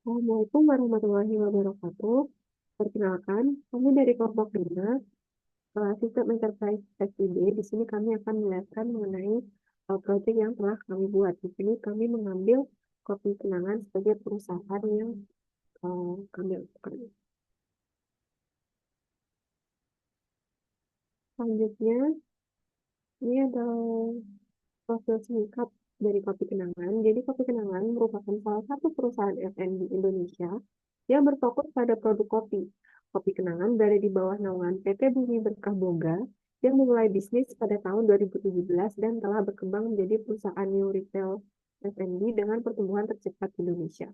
Assalamualaikum warahmatullahi wabarakatuh. Perkenalkan, kami dari kelompok 5, Sistem Enterprise SIB. Di sini kami akan menjelaskan mengenai proyek yang telah kami buat. Di sini kami mengambil Kopi Kenangan sebagai perusahaan yang kami lakukan. Selanjutnya, ini adalah profil singkat dari Kopi Kenangan. Jadi Kopi Kenangan merupakan salah satu perusahaan F&B Indonesia yang berfokus pada produk kopi. Kopi Kenangan berada di bawah naungan PT Bumi Berkah Boga yang memulai bisnis pada tahun 2017 dan telah berkembang menjadi perusahaan new retail F&B dengan pertumbuhan tercepat di Indonesia.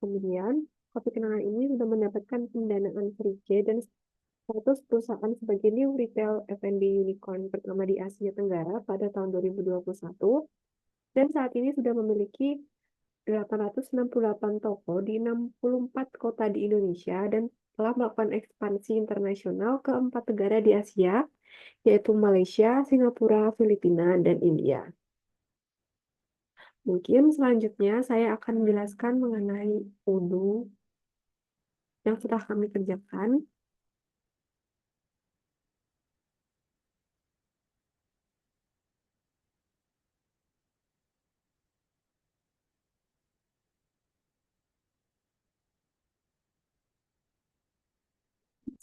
Kemudian, Kopi Kenangan ini sudah mendapatkan pendanaan Serie C dan status perusahaan sebagai new retail F&B unicorn pertama di Asia Tenggara pada tahun 2021 dan saat ini sudah memiliki 868 toko di 64 kota di Indonesia dan telah melakukan ekspansi internasional ke 4 negara di Asia, yaitu Malaysia, Singapura, Filipina, dan India. Mungkin selanjutnya saya akan menjelaskan mengenai UDU yang sudah kami kerjakan.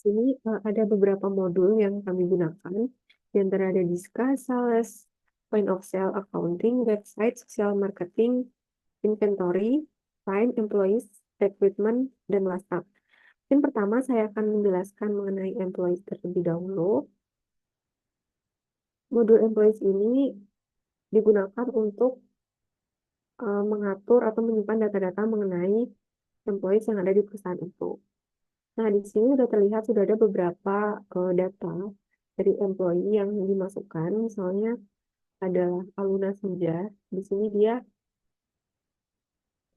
Di sini ada beberapa modul yang kami gunakan, yang terada di sales, point of sale accounting, website, social marketing, inventory, time, employees, recruitment, dan last up. Yang pertama, saya akan menjelaskan mengenai employees terlebih dahulu. Modul employees ini digunakan untuk mengatur atau menyimpan data-data mengenai employees yang ada di perusahaan itu. Nah, di sini sudah terlihat sudah ada beberapa data dari employee yang dimasukkan. Misalnya ada Aluna Suja. Di sini dia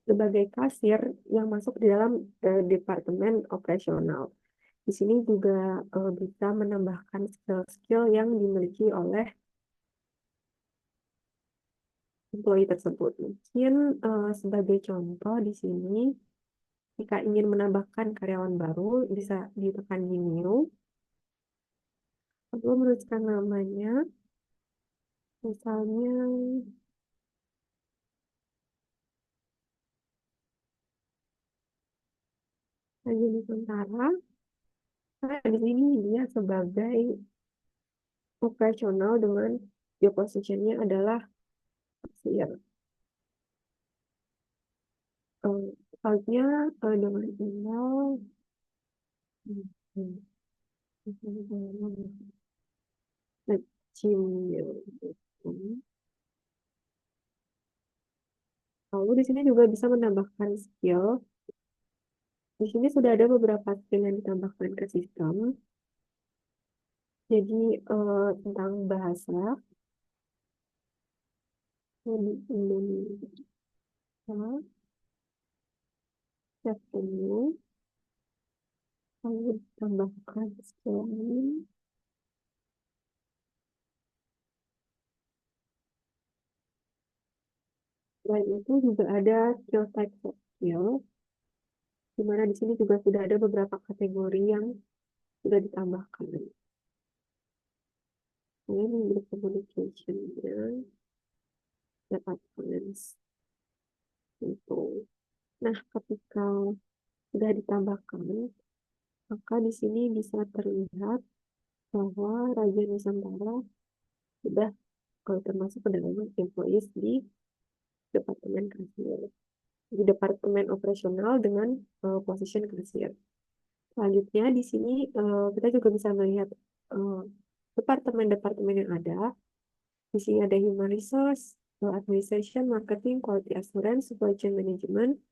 sebagai kasir yang masuk di dalam departemen operasional. Di sini juga bisa menambahkan skill-skill yang dimiliki oleh employee tersebut. Mungkin sebagai contoh di sini, jika ingin menambahkan karyawan baru, bisa ditekan di new, lalu menuliskan namanya, misalnya Ayu Nusantara. Nah, di sini dia sebagai operasional dengan job position-nya adalah kasir. Selanjutnya dengan email, hmm, hmm, Gmail.com. Lalu di sini juga bisa menambahkan skill. Di sini sudah ada beberapa skill yang ditambahkan ke sistem. Jadi tentang bahasa di Indonesia, ketemu, lalu ditambahkan skill lain. Selain itu juga ada skill type soft skill, di mana di sini juga sudah ada beberapa kategori yang sudah ditambahkan. Ini English communication-nya dapat balance itu. Nah, ketika sudah ditambahkan, maka di sini bisa terlihat bahwa Raja Nusantara sudah termasuk ke dalam employees di Departemen Kasir, di Departemen Operasional dengan position kasir. Selanjutnya di sini kita juga bisa melihat uh, departemen-departemen yang ada. Di sini ada Human Resource, Administration, Marketing, Quality Assurance, Supply Chain Management,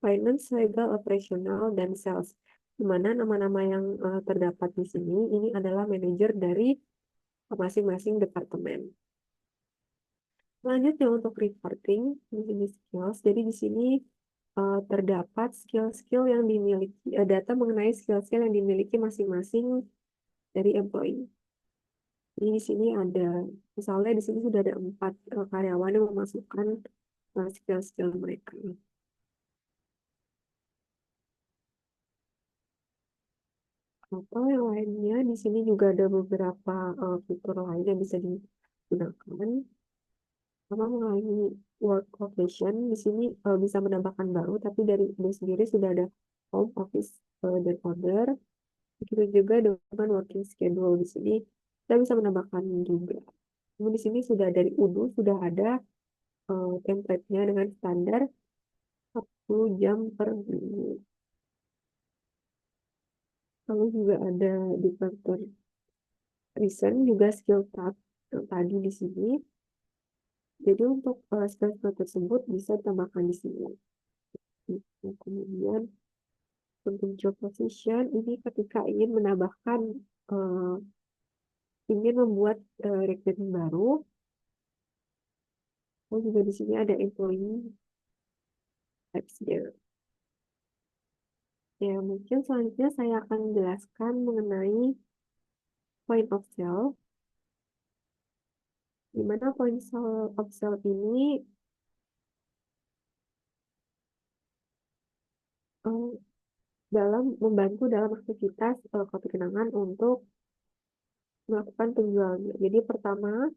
Finance, Legal, Operational, dan Sales. Di mana nama-nama yang terdapat di sini ini adalah manajer dari masing-masing departemen. Selanjutnya untuk reporting, di sini skills. Jadi di sini terdapat skill-skill yang dimiliki, data mengenai skill-skill yang dimiliki masing-masing dari employee. Jadi di sini ada, misalnya di sini sudah ada 4 karyawan yang memasukkan skill-skill mereka. Atau yang lainnya, di sini juga ada beberapa fitur lain yang bisa digunakan. Sama mengalami work location, di sini bisa menambahkan baru, tapi dari ini sendiri sudah ada home office dan order. Begitu juga dengan working schedule di sini kita bisa menambahkan juga. Namun di sini sudah dari UDU sudah ada template-nya dengan standar 10 jam per minggu. Lalu juga ada di faktor recent juga skill tab yang tadi di sini. Jadi untuk skill-skill tersebut bisa ditambahkan di sini. Kemudian untuk job position ini ketika ingin menambahkan eh, ingin membuat rekrutmen baru, lalu juga di sini ada employee types-nya. Ya, mungkin selanjutnya saya akan menjelaskan mengenai point of sale. Di mana point of sale ini eh, dalam membantu dalam aktivitas kopi kenangan untuk melakukan penjualannya. Jadi pertama,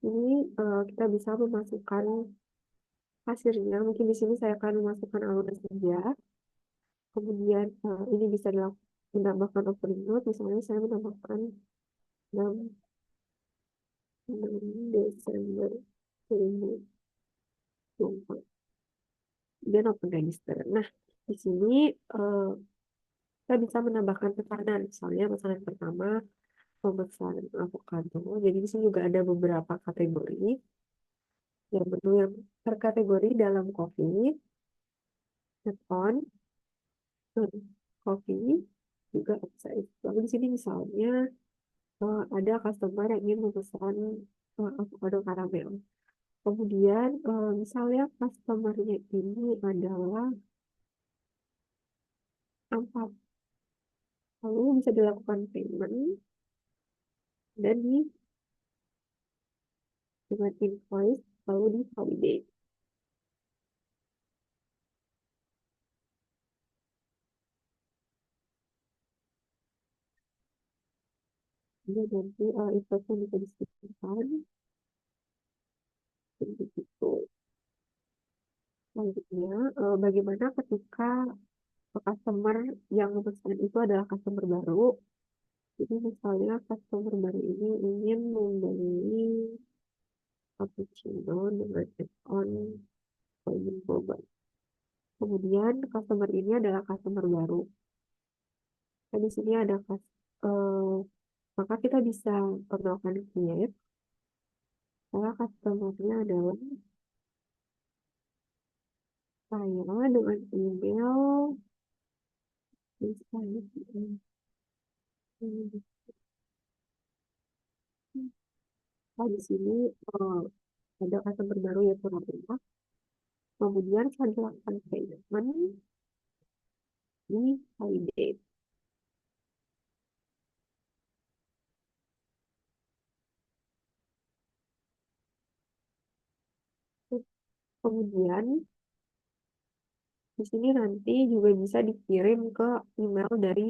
ini kita bisa memasukkan hasilnya. Mungkin di sini saya akan memasukkan alunan saja. Kemudian ini bisa menambahkan opening note. Misalnya saya menambahkan 6, 6 Desember 2024. Dan open register. Nah, di sini kita bisa menambahkan pesanan. Misalnya pesanan pertama, pemesanan avocado. Jadi di sini juga ada beberapa kategori. Yang menu yang terkategori dalam kopi, on, kopi, juga upsize. Lalu di sini misalnya ada customer yang ingin memesan avocado karamel. Kemudian misalnya customernya ini adalah 4. Lalu bisa dilakukan payment dan dengan invoice lalu di validate. Jadi nanti invoice-nya bisa disimpan begitu. Selanjutnya, bagaimana ketika customer yang memesan itu adalah customer baru. Jadi misalnya customer baru ini ingin membeli cappuccino dengan add-on koin boba. Kemudian customer ini adalah customer baru. Dan di sini ada maka kita bisa melakukan create. Karena customernya adalah saya dengan email misalnya di sini eh, ada customer baru yaitu Rabia. Kemudian saya lakukan payment di holiday. Kemudian di sini nanti juga bisa dikirim ke email dari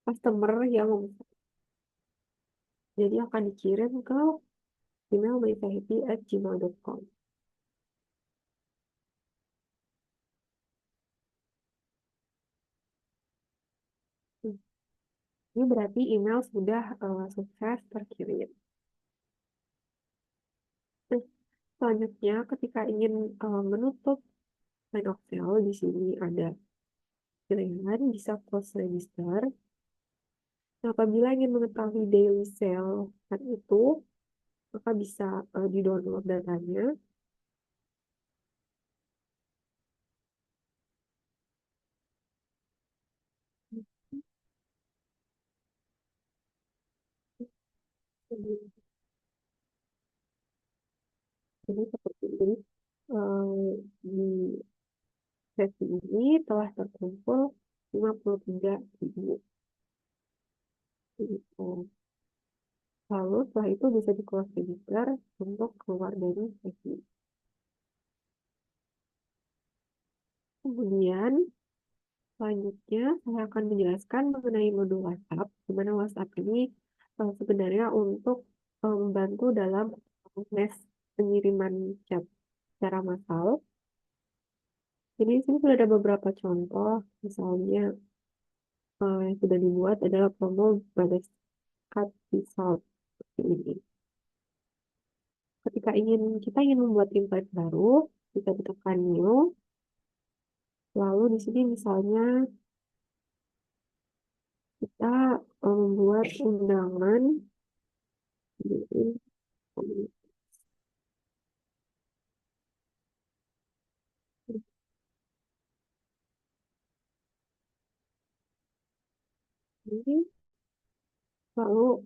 customer yang memesan. Jadi akan dikirim ke email myfahappy@gmail.com. Ini berarti email sudah sukses terkirim. Nah, selanjutnya ketika ingin menutup line of sale, di sini ada pilihan bisa close register. Nah, apabila ingin mengetahui daily sale saat itu, maka bisa di-download datanya. Jadi seperti ini. Di sesi ini telah terkumpul 53.000. Gitu. Lalu setelah itu bisa di close register untuk keluar dari sesi. Kemudian selanjutnya saya akan menjelaskan mengenai modul WhatsApp, di mana WhatsApp ini sebenarnya untuk membantu dalam proses pengiriman chat secara massal. Jadi di sini sudah ada beberapa contoh, misalnya yang sudah dibuat adalah promo balas card pisau seperti ini. Ketika kita ingin membuat template baru, kita tekan new, lalu di sini misalnya kita membuat undangan di ini, lalu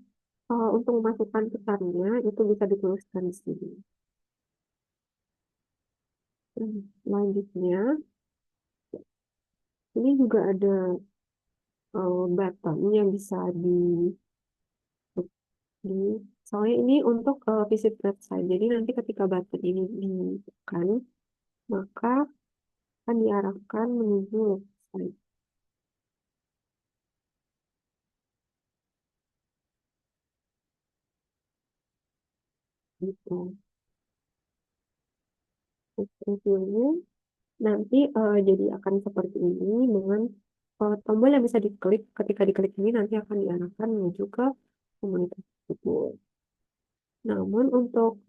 untuk memasukkan pesannya itu bisa dituliskan di sini. Selanjutnya, ini juga ada button yang bisa di soalnya ini untuk visit website. Jadi nanti ketika button ini ditekan, maka akan diarahkan menuju website. Gitu. Reviewnya nanti jadi akan seperti ini dengan tombol yang bisa diklik. Ketika diklik ini nanti akan diarahkan menuju ke komunitas tersebut. Namun untuk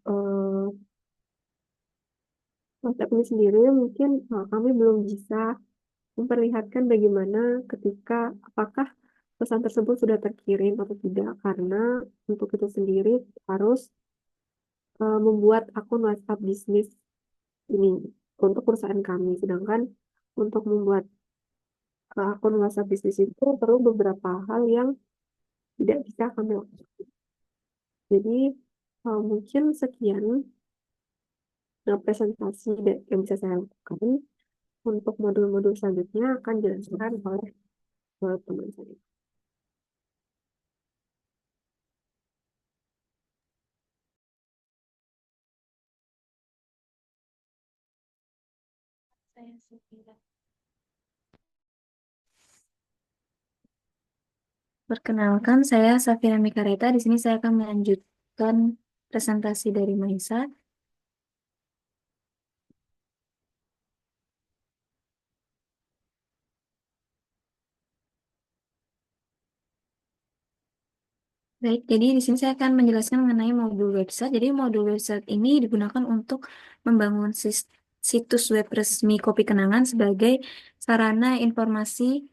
WhatsApp ini sendiri mungkin kami belum bisa memperlihatkan bagaimana ketika apakah pesan tersebut sudah terkirim atau tidak karena untuk itu sendiri harus membuat akun WhatsApp bisnis ini untuk perusahaan kami. Sedangkan untuk membuat akun WhatsApp bisnis itu perlu beberapa hal yang tidak bisa kami lakukan. Jadi mungkin sekian presentasi yang bisa saya lakukan. Untuk modul-modul selanjutnya akan dijelaskan oleh teman saya. Saya Safira. Perkenalkan, saya Safira Mikareta. Di sini saya akan melanjutkan presentasi dari Maisa. Baik, jadi di sini saya akan menjelaskan mengenai modul website. Jadi modul website ini digunakan untuk membangun situs web resmi Kopi Kenangan sebagai sarana informasi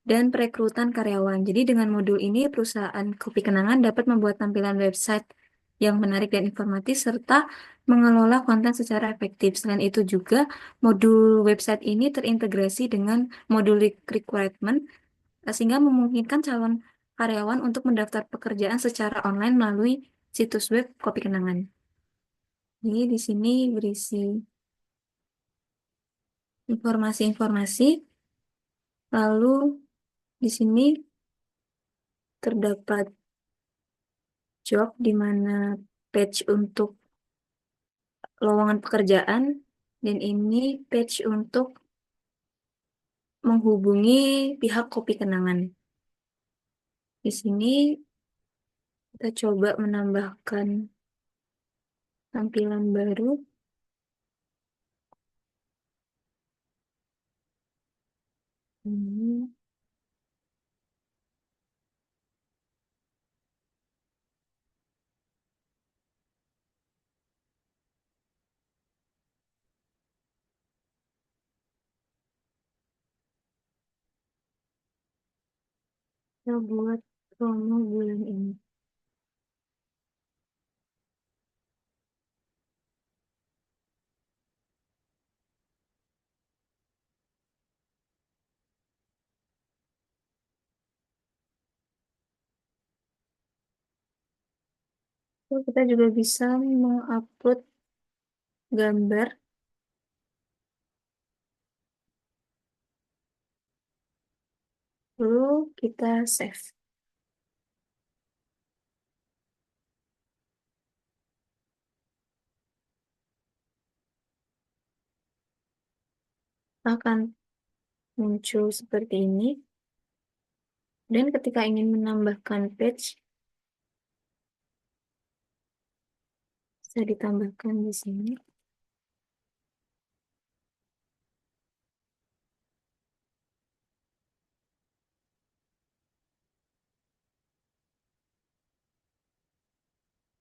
dan perekrutan karyawan. Jadi dengan modul ini perusahaan Kopi Kenangan dapat membuat tampilan website yang menarik dan informatif serta mengelola konten secara efektif. Selain itu juga modul website ini terintegrasi dengan modul requirement sehingga memungkinkan calon karyawan untuk mendaftar pekerjaan secara online melalui situs web Kopi Kenangan. Jadi di sini berisi informasi-informasi, lalu di sini terdapat job di mana page untuk lowongan pekerjaan dan ini page untuk menghubungi pihak Kopi Kenangan. Di sini kita coba menambahkan tampilan baru. Hmm. Kita buat promo bulan ini. Lalu kita juga bisa mengupload gambar, lalu kita save. Akan muncul seperti ini. Dan ketika ingin menambahkan page, bisa ditambahkan di sini.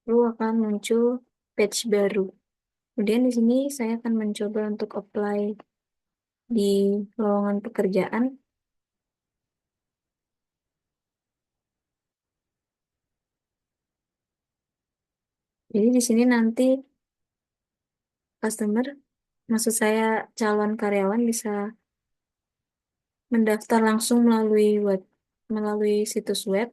Lalu akan muncul page baru. Kemudian di sini saya akan mencoba untuk apply di lowongan pekerjaan. Jadi di sini nanti customer, maksud saya calon karyawan bisa mendaftar langsung melalui situs web.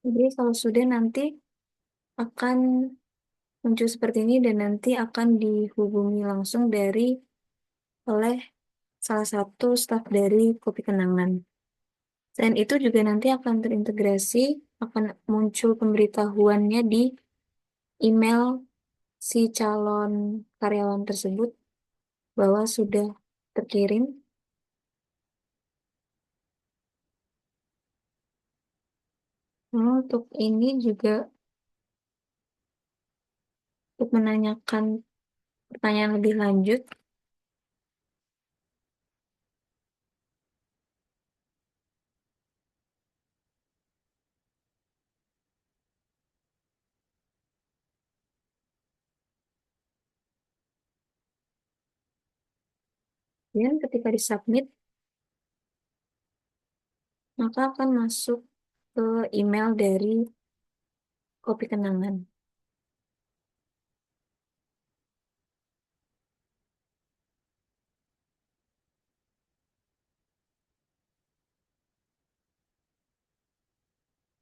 Jadi kalau sudah nanti akan muncul seperti ini dan nanti akan dihubungi langsung oleh salah satu staf dari Kopi Kenangan. Selain itu juga nanti akan terintegrasi, akan muncul pemberitahuannya di email si calon karyawan tersebut bahwa sudah terkirim. Nah, untuk ini juga untuk menanyakan pertanyaan lebih lanjut, dan ketika disubmit, maka akan masuk ke email dari Kopi Kenangan.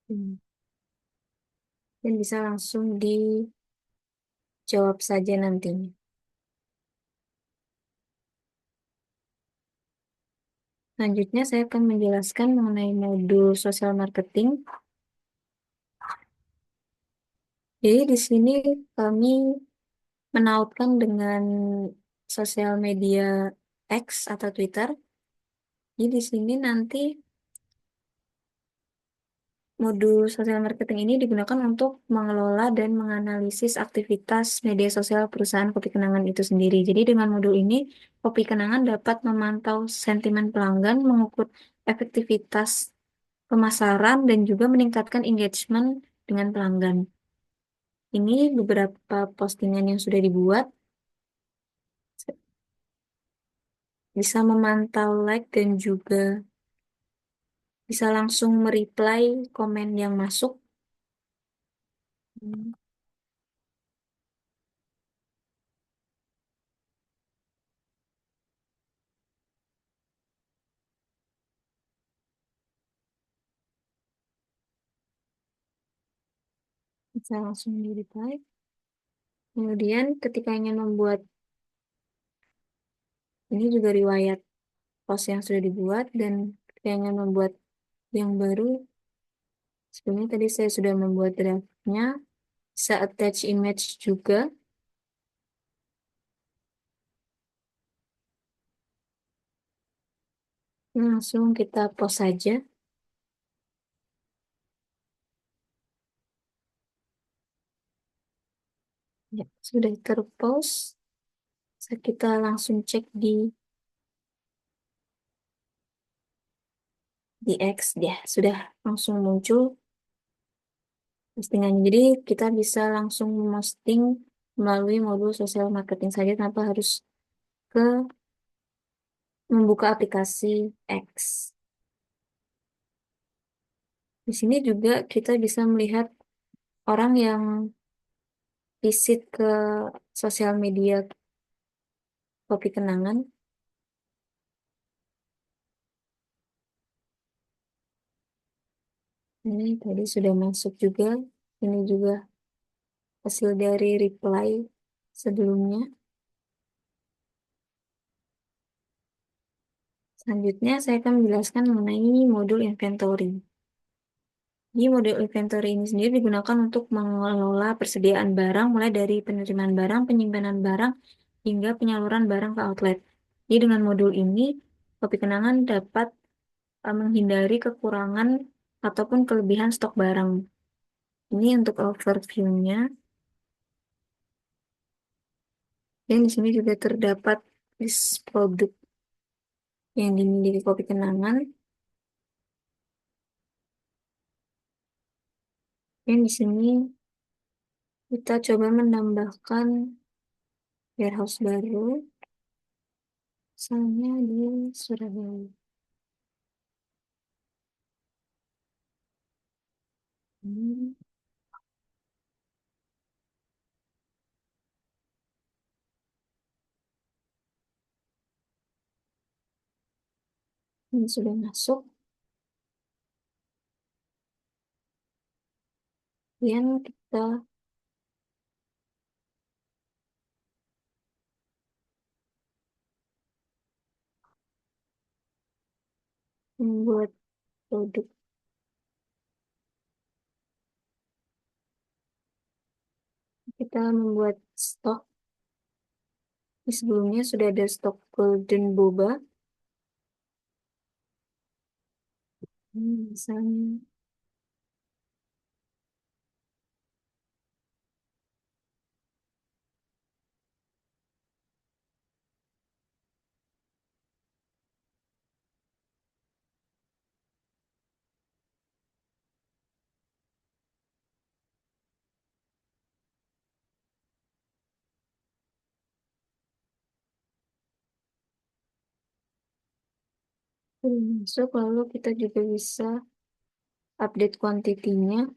Hmm. Dan bisa langsung dijawab saja nantinya. Selanjutnya, saya akan menjelaskan mengenai modul sosial marketing. Jadi, di sini kami menautkan dengan sosial media X atau Twitter. Jadi, di sini nanti modul sosial marketing ini digunakan untuk mengelola dan menganalisis aktivitas media sosial perusahaan Kopi Kenangan itu sendiri. Jadi dengan modul ini, Kopi Kenangan dapat memantau sentimen pelanggan, mengukur efektivitas pemasaran, dan juga meningkatkan engagement dengan pelanggan. Ini beberapa postingan yang sudah dibuat. Bisa memantau like dan juga bisa langsung mereply komen yang masuk. Hmm, Bisa langsung di reply. Kemudian ketika ingin membuat ini juga riwayat post yang sudah dibuat dan ketika ingin membuat yang baru, sebelumnya tadi saya sudah membuat draftnya, bisa attach image juga. Langsung kita post saja. Ya, sudah terpost. Kita langsung cek di X, ya sudah langsung muncul postingannya. Jadi kita bisa langsung posting melalui modul sosial marketing saja tanpa harus ke membuka aplikasi X. Di sini juga kita bisa melihat orang yang visit ke sosial media Kopi Kenangan. Ini tadi sudah masuk juga. Ini juga hasil dari reply sebelumnya. Selanjutnya saya akan menjelaskan mengenai modul inventory. Di modul inventory ini sendiri digunakan untuk mengelola persediaan barang mulai dari penerimaan barang, penyimpanan barang, hingga penyaluran barang ke outlet. Jadi dengan modul ini, Kopi Kenangan dapat menghindari kekurangan ataupun kelebihan stok barang. Ini untuk overview-nya. Dan di sini juga terdapat list produk yang dimiliki Kopi Kenangan. Dan di sini kita coba menambahkan warehouse baru, misalnya di Surabaya. Hmm, ini sudah masuk. Kemudian kita membuat produk. Kita membuat stok. Di sebelumnya sudah ada stok golden boba. Misalnya masuk, lalu kita juga bisa update kuantitinya.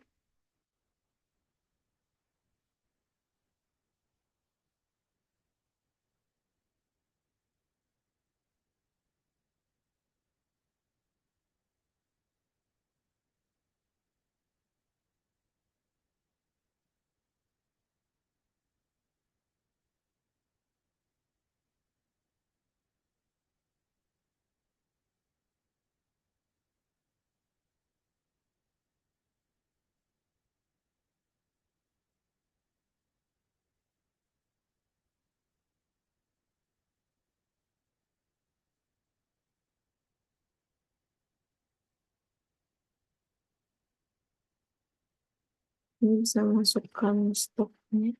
Ini bisa masukkan stoknya,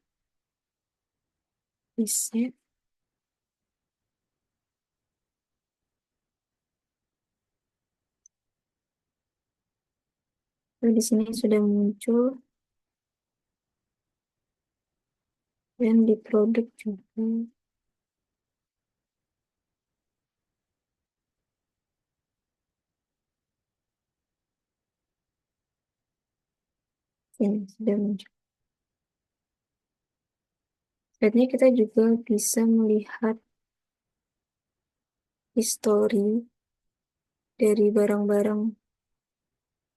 reset. Lalu di sini sudah muncul dan di produk juga. Ini sudah muncul. Selanjutnya kita juga bisa melihat history dari barang-barang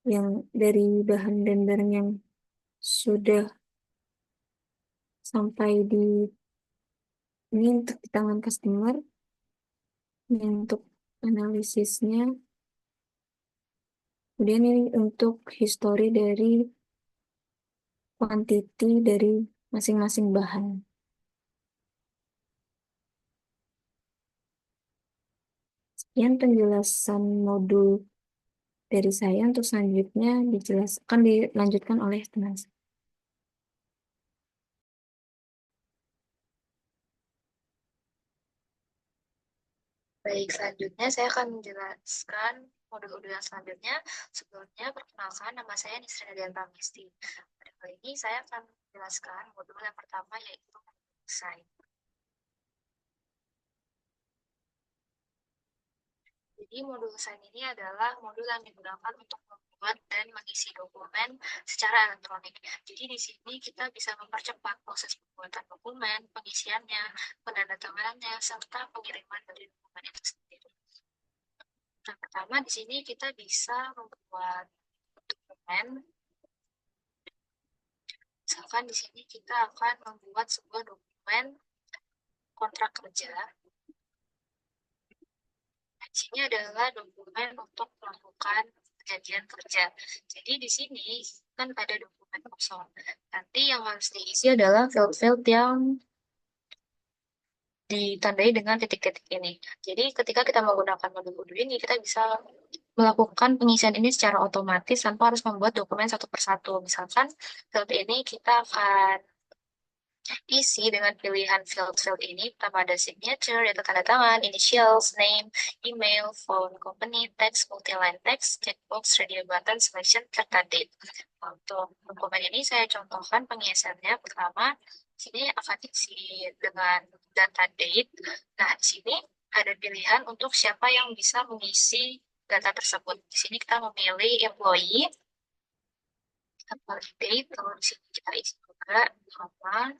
yang dari bahan dan barang yang sudah sampai di ini untuk di tangan customer. Ini untuk analisisnya. Kemudian ini untuk history dari quantity dari masing-masing bahan. Sekian penjelasan modul dari saya. Untuk selanjutnya dijelaskan dilanjutkan oleh teman saya. Baik, selanjutnya saya akan menjelaskan modul-modul yang selanjutnya. Sebelumnya, perkenalkan nama saya Nisra Dian Pramesti. Pada kali ini saya akan menjelaskan modul yang pertama yaitu desain. Jadi modul desain ini adalah modul yang digunakan untuk membuat dan mengisi dokumen secara elektronik. Jadi di sini kita bisa mempercepat proses pembuatan dokumen, pengisiannya, penandatanganannya, serta pengiriman dari dokumen itu sendiri. Yang pertama di sini kita bisa membuat dokumen. Misalkan di sini kita akan membuat sebuah dokumen kontrak kerja. Di sini adalah dokumen untuk melakukan perjanjian kerja. Jadi di sini kan ada dokumen kosong. Nanti yang harus diisi adalah field-field yang ditandai dengan titik-titik ini. Jadi ketika kita menggunakan modul-modul ini, kita bisa melakukan pengisian ini secara otomatis tanpa harus membuat dokumen satu persatu. Misalkan field ini kita akan isi dengan pilihan field-field ini. Pertama ada signature, yaitu tanda tangan, initials, name, email, phone, company, text, multi-line text, checkbox, radio button, selection, serta date. Untuk dokumen ini saya contohkan pengisiannya. Pertama, sini akan diisi dengan data date. Nah, di sini ada pilihan untuk siapa yang bisa mengisi data tersebut. Di sini kita memilih employee, date, kalau di sini kita isi juga nama.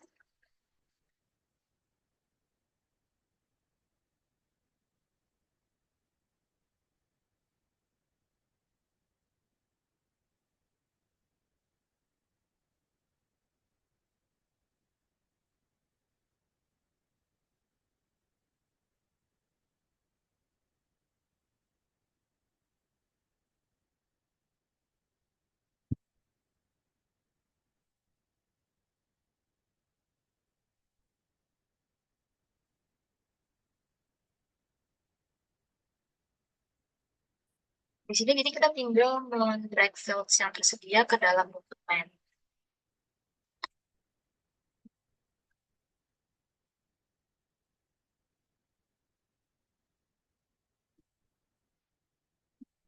Di sini jadi kita tinggal men-drag fields yang tersedia ke dalam dokumen.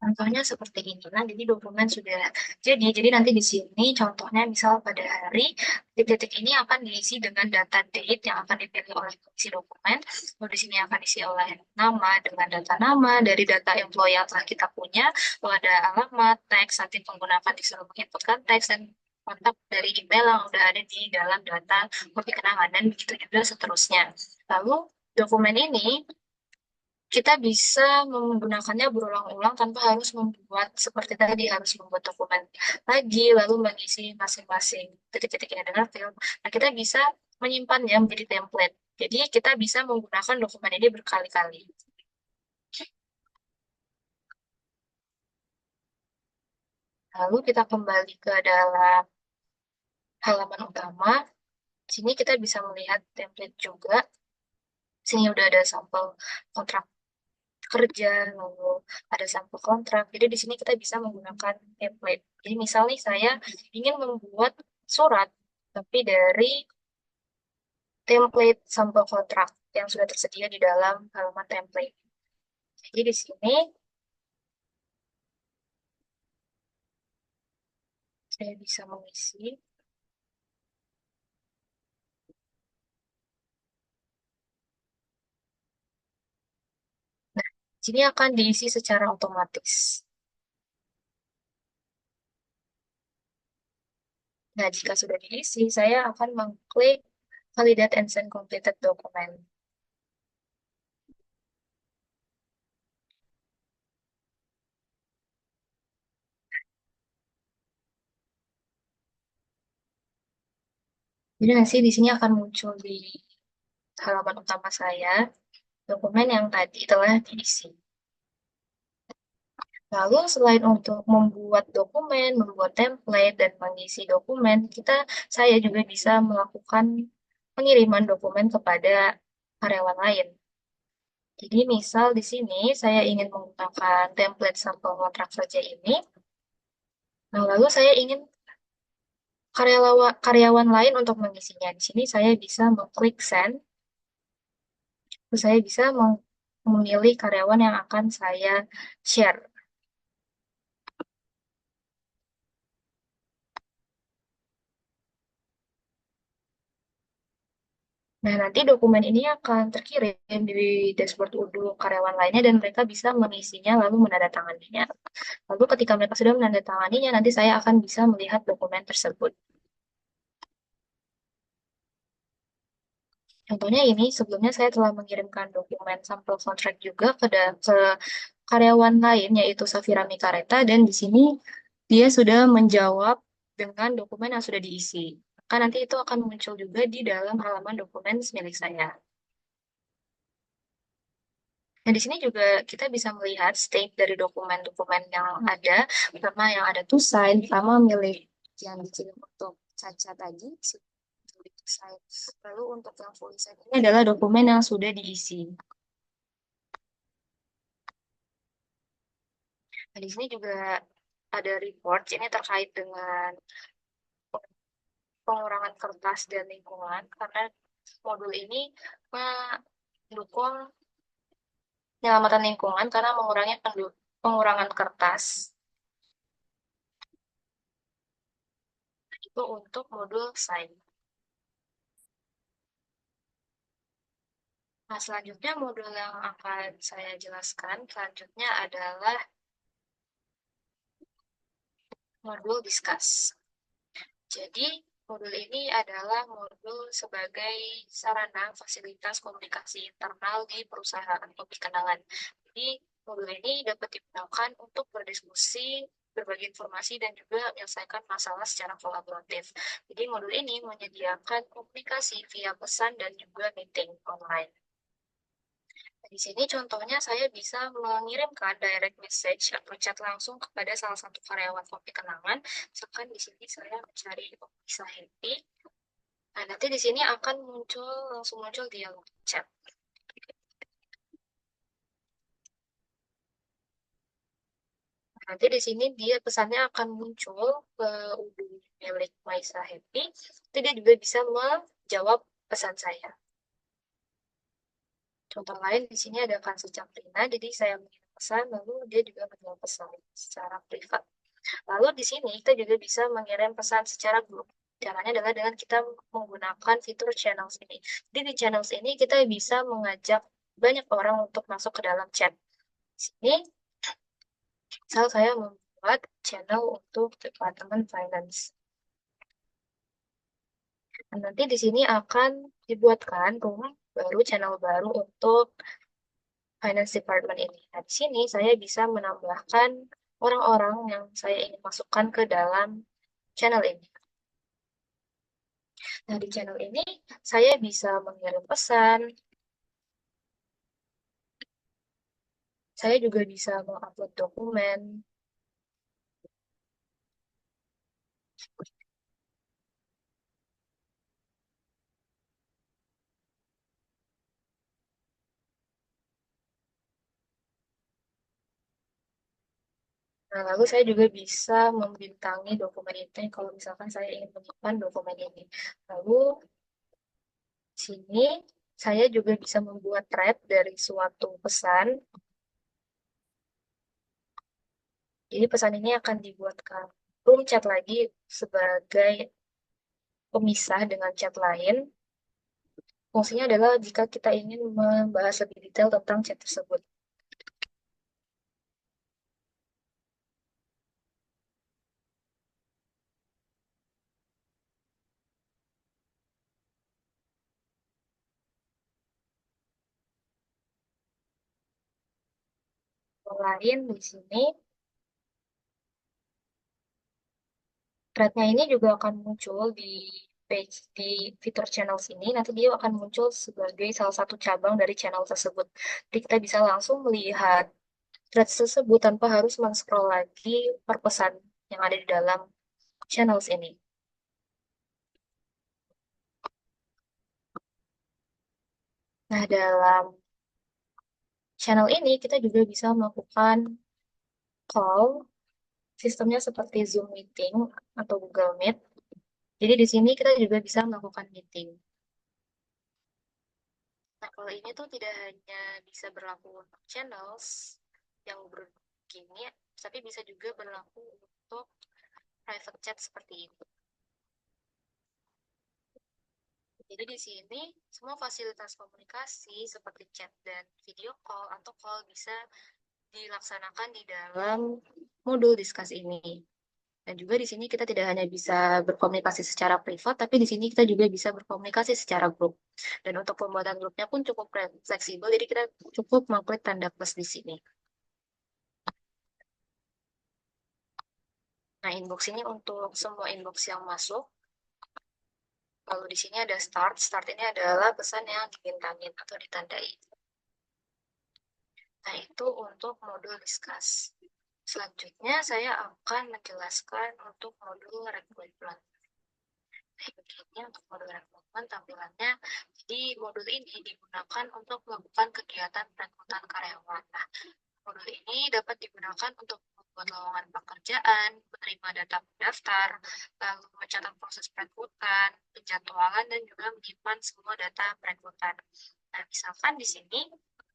Contohnya seperti ini. Nah, jadi dokumen sudah jadi nanti di sini contohnya misal pada hari titik-titik ini akan diisi dengan data date yang akan dipilih oleh isi dokumen. Lalu di sini akan diisi oleh nama dengan data nama dari data employee yang telah kita punya. Lalu ada alamat, teks, nanti pengguna akan disuruh menginputkan teks dan kontak dari email yang udah ada di dalam data kopi kenangan dan begitu juga seterusnya. Lalu dokumen ini kita bisa menggunakannya berulang-ulang tanpa harus membuat seperti tadi harus membuat dokumen lagi lalu mengisi masing-masing titik-titiknya dengan field. Nah, kita bisa menyimpannya menjadi template. Jadi kita bisa menggunakan dokumen ini berkali-kali. Lalu kita kembali ke dalam halaman utama. Sini kita bisa melihat template juga. Sini udah ada sampel kontrak kerja, lalu ada sampel kontrak. Jadi di sini kita bisa menggunakan template. Jadi misalnya saya ingin membuat surat, tapi dari template sampel kontrak yang sudah tersedia di dalam halaman template. Jadi di sini saya bisa mengisi. Nah, di sini akan diisi secara otomatis. Nah, jika sudah diisi, saya akan mengklik Validate and Send Completed Document. Jadi nanti di sini akan muncul di halaman utama saya dokumen yang tadi telah diisi. Lalu selain untuk membuat dokumen, membuat template, dan mengisi dokumen, saya juga bisa melakukan pengiriman dokumen kepada karyawan lain. Jadi misal di sini saya ingin menggunakan template sampel kontrak kerja ini, nah lalu saya ingin karyawan lain untuk mengisinya. Di sini saya bisa mengklik send, terus saya bisa memilih karyawan yang akan saya share. Nah, nanti dokumen ini akan terkirim di dashboard Udo karyawan lainnya dan mereka bisa mengisinya lalu menandatanganinya. Lalu ketika mereka sudah menandatanganinya, nanti saya akan bisa melihat dokumen tersebut. Contohnya ini, sebelumnya saya telah mengirimkan dokumen sampel kontrak juga ke karyawan lain, yaitu Safira Mikareta, dan di sini dia sudah menjawab dengan dokumen yang sudah diisi. Maka nanti itu akan muncul juga di dalam halaman dokumen milik saya. Nah, di sini juga kita bisa melihat state dari dokumen-dokumen yang ada, pertama yang ada to sign, pertama milik yang dikirim untuk Caca tadi, milik to sign. Lalu untuk yang full sign ini adalah dokumen yang sudah diisi. Nah, di sini juga ada report, ini terkait dengan pengurangan kertas dan lingkungan, karena modul ini mendukung penyelamatan lingkungan karena mengurangi pengurangan kertas. Itu untuk modul sains. Nah, selanjutnya modul yang akan saya jelaskan selanjutnya adalah modul discuss. Jadi, modul ini adalah modul sebagai sarana fasilitas komunikasi internal di perusahaan kopi kenangan. Jadi, modul ini dapat digunakan untuk berdiskusi, berbagi informasi, dan juga menyelesaikan masalah secara kolaboratif. Jadi, modul ini menyediakan komunikasi via pesan dan juga meeting online. Di sini contohnya saya bisa mengirimkan direct message atau chat langsung kepada salah satu karyawan kopi kenangan. Misalkan di sini saya mencari bisa happy. Nah, nanti di sini akan langsung muncul dialog chat. Nanti di sini dia pesannya akan muncul ke UDU milik Maisa Happy. Nanti dia juga bisa menjawab pesan saya. Contoh lain di sini ada Kansi Caprina, jadi saya mengirim pesan, lalu dia juga menjawab pesan secara privat. Lalu di sini kita juga bisa mengirim pesan secara grup. Caranya adalah dengan kita menggunakan fitur channels ini. Jadi di channels ini kita bisa mengajak banyak orang untuk masuk ke dalam chat. Di sini, misal saya membuat channel untuk Departemen Finance. Dan nanti di sini akan dibuatkan room baru, channel baru untuk Finance Department ini. Nah, di sini saya bisa menambahkan orang-orang yang saya ingin masukkan ke dalam channel ini. Nah, di channel ini saya bisa mengirim pesan, saya juga bisa mengupload dokumen. Nah, lalu saya juga bisa membintangi dokumen itu kalau misalkan saya ingin menyimpan dokumen ini. Lalu sini saya juga bisa membuat thread dari suatu pesan. Jadi pesan ini akan dibuatkan room chat lagi sebagai pemisah dengan chat lain. Fungsinya adalah jika kita ingin membahas lebih detail tentang chat tersebut. Lain di sini, thread-nya ini juga akan muncul di page di fitur channel sini. Nanti dia akan muncul sebagai salah satu cabang dari channel tersebut. Jadi kita bisa langsung melihat thread tersebut tanpa harus men-scroll lagi per pesan yang ada di dalam channel ini. Nah, dalam channel ini kita juga bisa melakukan call, sistemnya seperti Zoom meeting atau Google Meet. Jadi di sini kita juga bisa melakukan meeting. Nah, Kalau ini tuh tidak hanya bisa berlaku untuk channels yang begini, tapi bisa juga berlaku untuk private chat seperti ini. Jadi di sini semua fasilitas komunikasi seperti chat dan video call atau call bisa dilaksanakan di dalam modul diskus ini. Dan juga di sini kita tidak hanya bisa berkomunikasi secara privat, tapi di sini kita juga bisa berkomunikasi secara grup. Dan untuk pembuatan grupnya pun cukup fleksibel, jadi kita cukup mengklik tanda plus di sini. Nah, inbox ini untuk semua inbox yang masuk. Lalu di sini ada start. Start ini adalah pesan yang dibintangin atau ditandai. Nah, itu untuk modul discuss. Selanjutnya, saya akan menjelaskan untuk modul rekrutmen. Nah, begini untuk modul rekrutmen tampilannya. Jadi, modul ini digunakan untuk melakukan kegiatan perekrutan karyawan. Nah, modul ini dapat digunakan untuk membuat lowongan pekerjaan, menerima data pendaftar, lalu mencatat proses perekrutan, penjadwalan, dan juga menyimpan semua data perekrutan. Nah, misalkan di sini,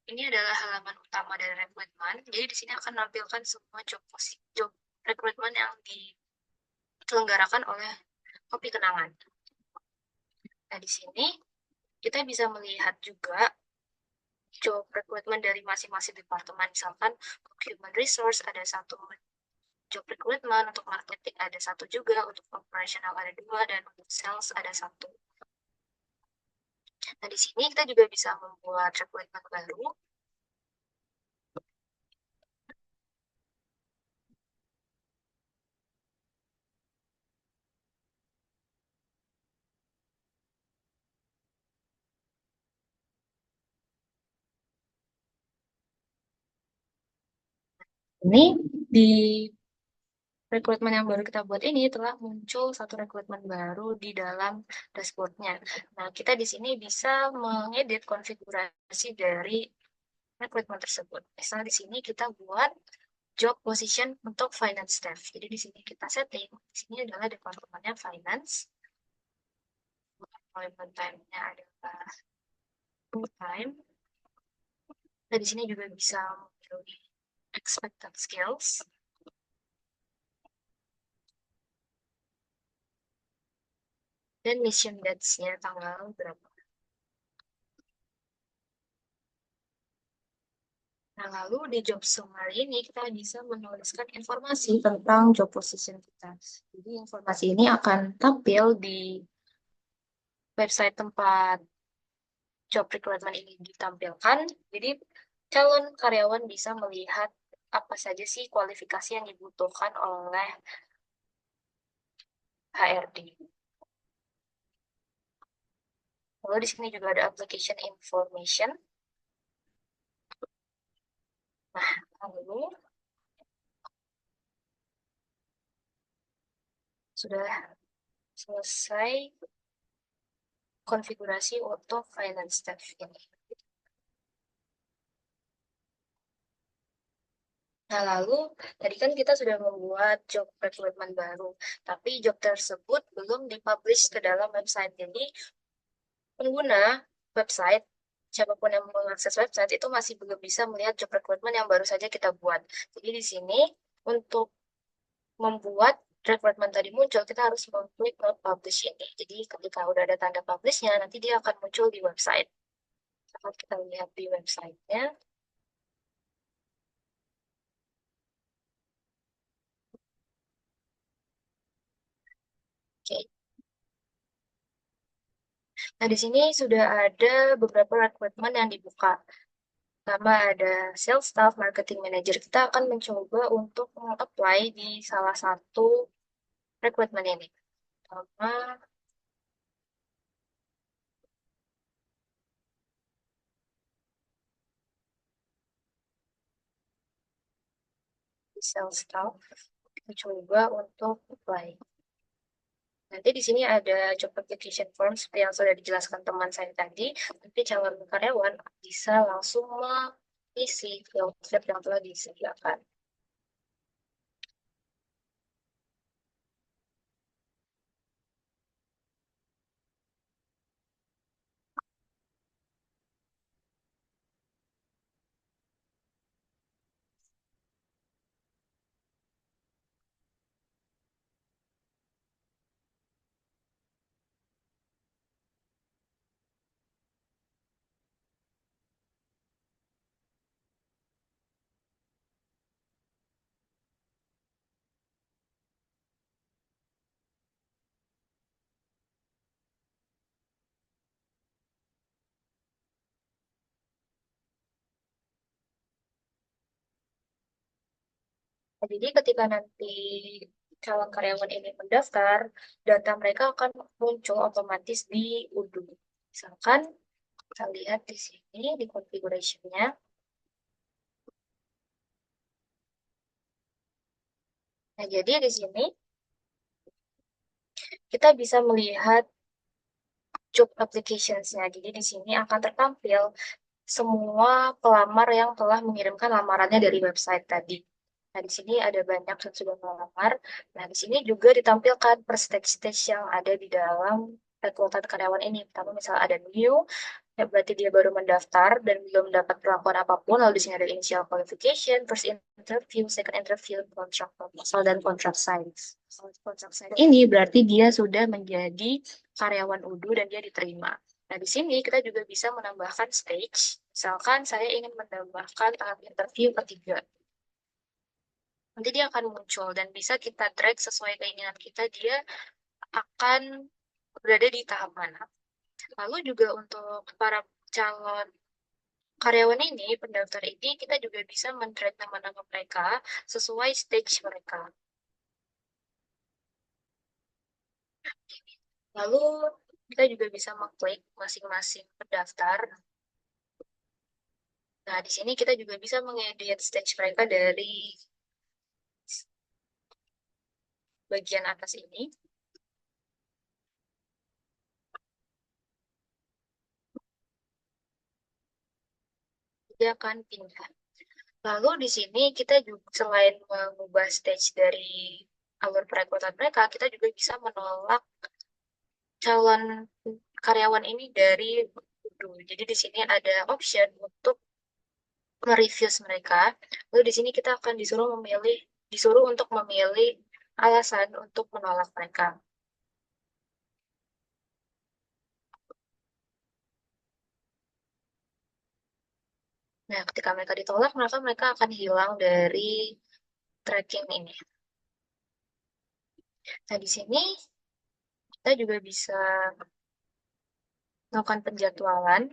ini adalah halaman utama dari rekrutmen. Jadi di sini akan menampilkan semua job rekrutmen yang diselenggarakan oleh Kopi Kenangan. Nah, di sini kita bisa melihat juga job recruitment dari masing-masing departemen. Misalkan untuk human resource ada satu job recruitment, untuk marketing ada satu juga, untuk operational ada dua, dan untuk sales ada satu. Nah, di sini kita juga bisa membuat recruitment baru. Ini di rekrutmen yang baru kita buat ini telah muncul satu rekrutmen baru di dalam dashboardnya. Nah, kita di sini bisa mengedit konfigurasi dari rekrutmen tersebut. Misal di sini kita buat job position untuk finance staff. Jadi di sini kita setting, di sini adalah departemennya finance. Employment time-nya adalah full time. Dan di sini juga bisa memilih expected skills. Dan mission dates-nya tanggal berapa. Nah, lalu di job summary ini kita bisa menuliskan informasi tentang job position kita. Jadi informasi ini akan tampil di website tempat job recruitment ini ditampilkan. Jadi calon karyawan bisa melihat apa saja sih kualifikasi yang dibutuhkan oleh HRD. Lalu di sini juga ada application information. Nah, lalu sudah selesai konfigurasi untuk finance staff ini. Nah, lalu tadi kan kita sudah membuat job recruitment baru, tapi job tersebut belum dipublish ke dalam website. Jadi, pengguna website, siapapun yang mengakses website itu masih belum bisa melihat job recruitment yang baru saja kita buat. Jadi di sini untuk membuat recruitment tadi muncul, kita harus mengklik not publish ini. Jadi ketika udah ada tanda publishnya, nanti dia akan muncul di website. Saat kita lihat di websitenya, oke. Nah, di sini sudah ada beberapa recruitment yang dibuka. Pertama ada sales staff, marketing manager. Kita akan mencoba untuk apply di salah satu recruitment ini. Pertama, di sales staff. Kita coba untuk apply. Nanti di sini ada job application form seperti yang sudah dijelaskan teman saya tadi. Nanti calon karyawan bisa langsung mengisi field yang telah disediakan. Nah, jadi ketika nanti calon karyawan ini mendaftar, data mereka akan muncul otomatis di UDU. Misalkan kita lihat di sini di configuration-nya. Nah, jadi di sini kita bisa melihat job applications-nya. Jadi di sini akan tertampil semua pelamar yang telah mengirimkan lamarannya dari website tadi. Nah, di sini ada banyak yang sudah melamar. Nah, di sini juga ditampilkan per stage-stage yang ada di dalam rekrutan karyawan ini. Pertama, misalnya ada new, ya berarti dia baru mendaftar dan belum dapat perlakuan apapun. Lalu di sini ada initial qualification, first interview, second interview, contract proposal, dan contract sign. Contract sign ini berarti dia sudah menjadi karyawan UDU dan dia diterima. Nah, di sini kita juga bisa menambahkan stage. Misalkan saya ingin menambahkan tahap interview ketiga. Nanti dia akan muncul dan bisa kita drag sesuai keinginan kita, dia akan berada di tahap mana. Lalu juga untuk para calon karyawan ini, pendaftar ini, kita juga bisa men-drag nama-nama mereka sesuai stage mereka. Lalu kita juga bisa mengklik masing-masing pendaftar. Nah, di sini kita juga bisa mengedit stage mereka dari bagian atas ini. Dia akan pindah. Lalu di sini kita juga selain mengubah stage dari alur perekrutan mereka, kita juga bisa menolak calon karyawan ini dari UDU. Jadi di sini ada option untuk mereview mereka. Lalu di sini kita akan disuruh untuk memilih alasan untuk menolak mereka. Nah, ketika mereka ditolak, maka mereka akan hilang dari tracking ini. Nah, di sini kita juga bisa melakukan penjadwalan.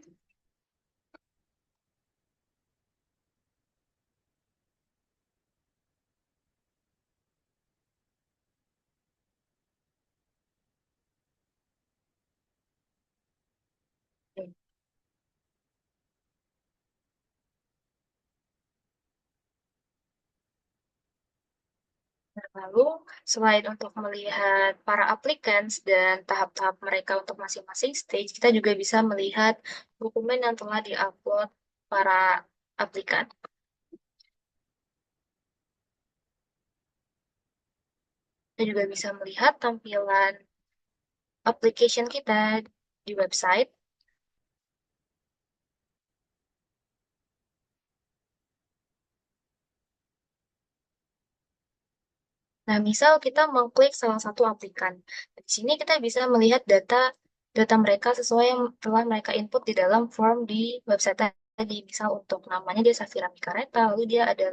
Nah, lalu, selain untuk melihat para applicants dan tahap-tahap mereka untuk masing-masing stage, kita juga bisa melihat dokumen yang telah diupload para aplikan. Kita juga bisa melihat tampilan application kita di website. Nah, misal kita mengklik salah satu aplikan. Di sini kita bisa melihat data data mereka sesuai yang telah mereka input di dalam form di website tadi. Misal untuk namanya dia Safira Mikareta, lalu dia ada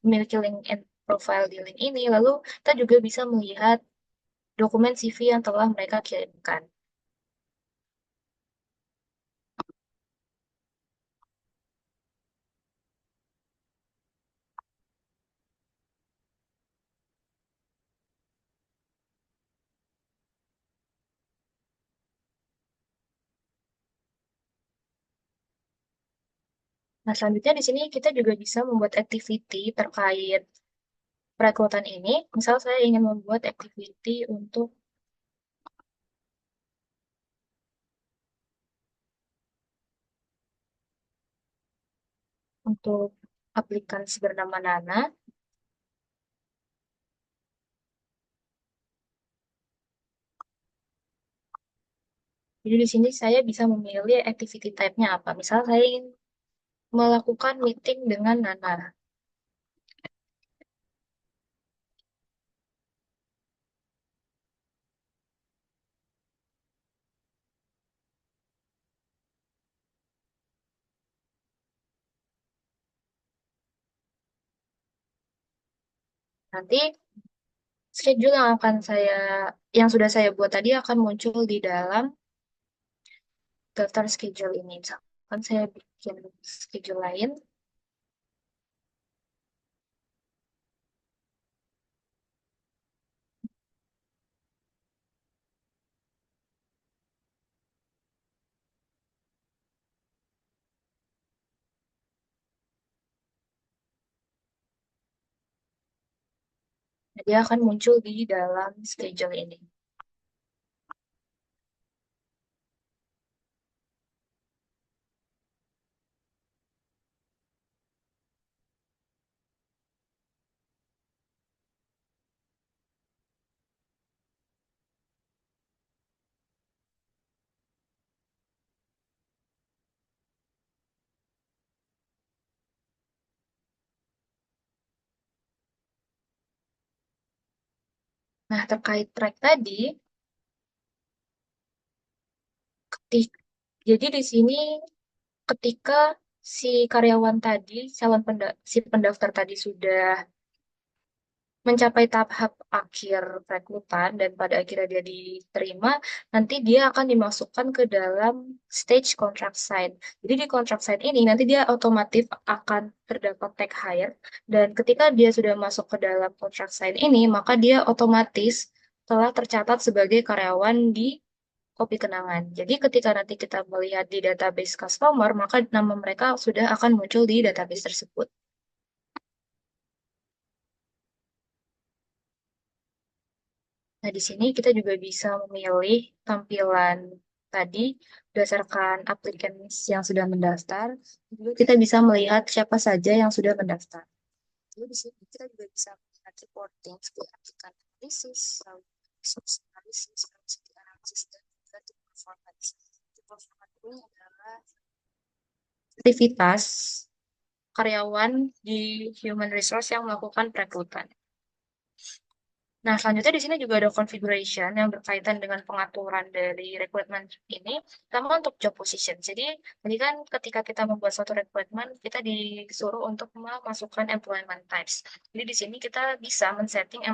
memiliki link and profile di link ini, lalu kita juga bisa melihat dokumen CV yang telah mereka kirimkan. Nah, selanjutnya di sini kita juga bisa membuat activity terkait perekrutan ini. Misal saya ingin membuat activity untuk aplikan bernama Nana. Jadi di sini saya bisa memilih activity type-nya apa. Misal saya ingin melakukan meeting dengan Nana. Nanti schedule yang sudah saya buat tadi akan muncul di dalam daftar schedule ini. Misalkan saya bikin schedule lain. Dia akan muncul di dalam schedule ini. Nah, terkait track tadi, jadi di sini ketika si karyawan tadi, si pendaftar tadi sudah mencapai tahap akhir rekrutan dan pada akhirnya dia diterima, nanti dia akan dimasukkan ke dalam stage contract sign. Jadi di contract sign ini nanti dia otomatis akan terdapat tag hire dan ketika dia sudah masuk ke dalam contract sign ini, maka dia otomatis telah tercatat sebagai karyawan di kopi kenangan. Jadi ketika nanti kita melihat di database customer, maka nama mereka sudah akan muncul di database tersebut. Nah, di sini kita juga bisa memilih tampilan tadi berdasarkan applicants yang sudah mendaftar. Juga kita bisa melihat siapa saja yang sudah mendaftar. Jadi di sini kita juga bisa melihat reporting seperti applicant analysis, lalu resource analysis, capacity analysis, dan juga tim performance. Tim performance ini adalah aktivitas karyawan di human resource yang melakukan perekrutan. Nah, selanjutnya di sini juga ada configuration yang berkaitan dengan pengaturan dari requirement ini, sama untuk job position. Jadi, tadi kan ketika kita membuat suatu requirement, kita disuruh untuk memasukkan employment types. Jadi, di sini kita bisa men-setting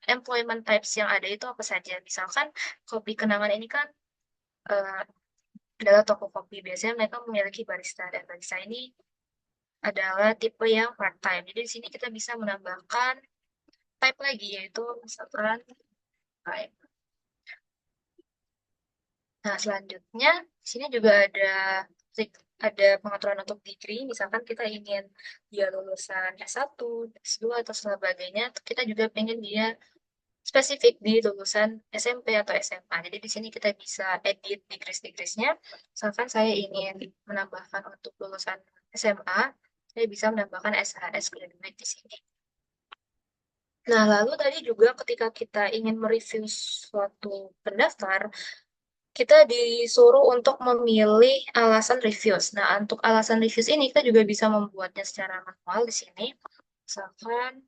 employment types yang ada itu apa saja. Misalkan, kopi kenangan ini kan eh, adalah toko kopi. Biasanya mereka memiliki barista, dan barista ini adalah tipe yang part-time. Jadi, di sini kita bisa menambahkan type lagi, yaitu misalkan type. Nah, selanjutnya di sini juga ada pengaturan untuk degree. Misalkan kita ingin dia lulusan S1, S2 atau sebagainya, kita juga pengen dia spesifik di lulusan SMP atau SMA. Jadi di sini kita bisa edit degrees-degreesnya. Misalkan saya ingin menambahkan untuk lulusan SMA, saya bisa menambahkan SHS graduate di sini. Nah, lalu tadi juga ketika kita ingin mereview suatu pendaftar, kita disuruh untuk memilih alasan reviews. Nah, untuk alasan reviews ini kita juga bisa membuatnya secara manual di sini. Misalkan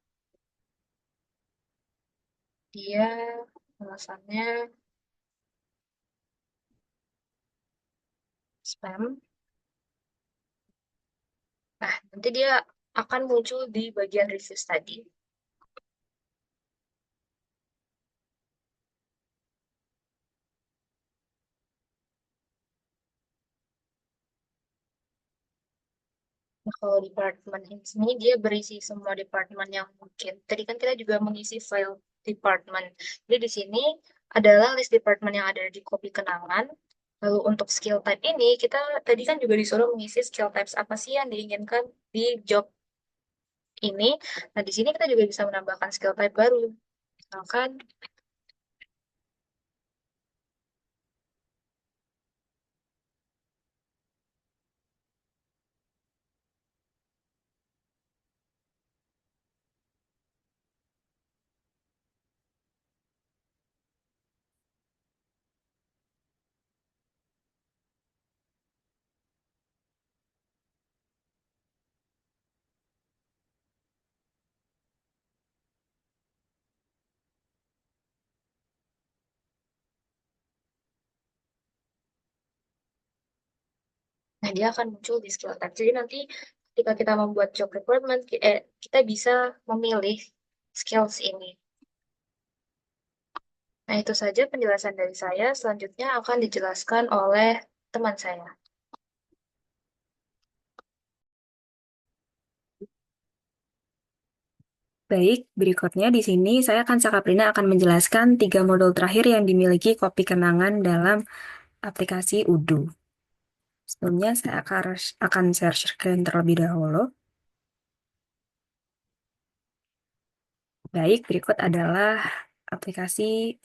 dia alasannya spam. Nah, nanti dia akan muncul di bagian reviews tadi. Nah, kalau department ini dia berisi semua departemen yang mungkin. Tadi kan kita juga mengisi file department. Jadi di sini adalah list department yang ada di kopi kenangan. Lalu untuk skill type ini, kita tadi kan juga disuruh mengisi skill types apa sih yang diinginkan di job ini. Nah, di sini kita juga bisa menambahkan skill type baru. Misalkan, nah dia akan muncul di skill type. Jadi nanti ketika kita membuat job requirement, kita bisa memilih skills ini. Nah, itu saja penjelasan dari saya. Selanjutnya akan dijelaskan oleh teman saya. Baik, berikutnya di sini saya akan Sakaprina akan menjelaskan 3 modul terakhir yang dimiliki kopi kenangan dalam aplikasi Udu. Sebelumnya saya akan share screen terlebih dahulu. Baik, berikut adalah aplikasi